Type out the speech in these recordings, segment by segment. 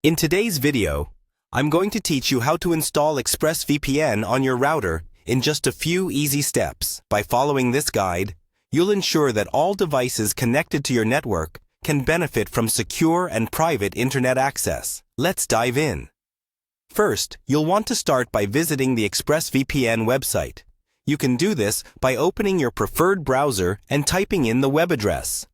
In today's video, I'm going to teach you how to install Expressvpn on your router in just a few easy steps. By following this guide, you'll ensure that all devices connected to your network can benefit from secure and private internet access. Let's dive in. First, you'll want to start by visiting the Expressvpn website. You can do this by opening your preferred browser and typing in the web address.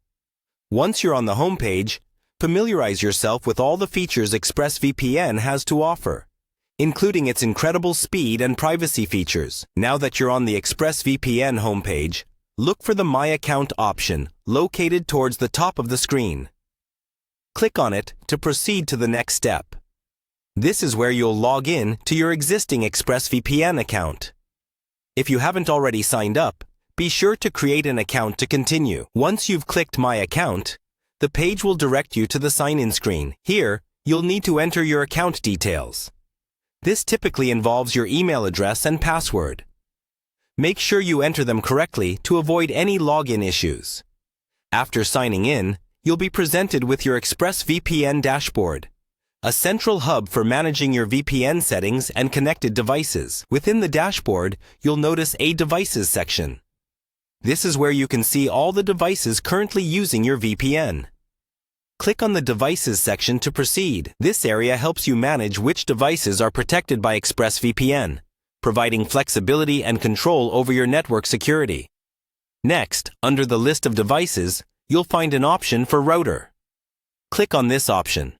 Once you're on the home page, familiarize yourself with all the features Expressvpn has to offer, including its incredible speed and privacy features. Now that you're on the Expressvpn homepage, look for the My Account option located towards the top of the screen. Click on it to proceed to the next step. This is where you'll log in to your existing Expressvpn account. If you haven't already signed up, be sure to create an account to continue. Once you've clicked My Account, the page will direct you to the sign-in screen. Here, you'll need to enter your account details. This typically involves your email address and password. Make sure you enter them correctly to avoid any login issues. After signing in, you'll be presented with your Expressvpn dashboard, a central hub for managing your VPN settings and connected devices. Within the dashboard, you'll notice a Devices section. This is where you can see all the devices currently using your VPN. Click on the Devices section to proceed. This area helps you manage which devices are protected by Expressvpn, providing flexibility and control over your network security. Next, under the list of devices, you'll find an option for router. Click on this option.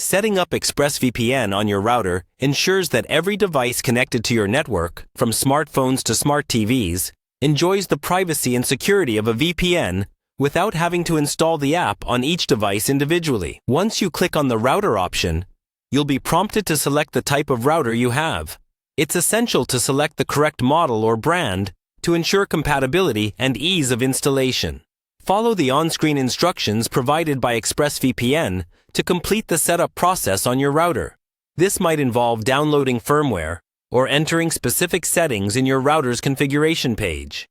Setting up Expressvpn on your router ensures that every device connected to your network, from smartphones to smart TVs, enjoys the privacy and security of a VPN without having to install the app on each device individually. Once you click on the router option, you'll be prompted to select the type of router you have. It's essential to select the correct model or brand to ensure compatibility and ease of installation. Follow the on-screen instructions provided by Expressvpn to complete the setup process on your router. This might involve downloading firmware or entering specific settings in your router's configuration page.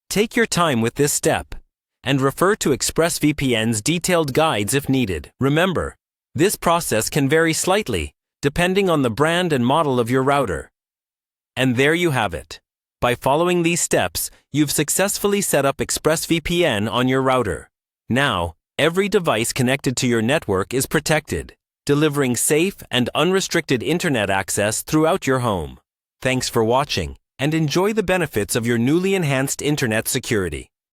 Take your time with this step and refer to Expressvpn's detailed guides if needed. Remember, this process can vary slightly depending on the brand and model of your router. And there you have it. By following these steps, you've successfully set up Expressvpn on your router. Now, every device connected to your network is protected, delivering safe and unrestricted internet access throughout your home. Thanks for watching, and enjoy the benefits of your newly enhanced internet security.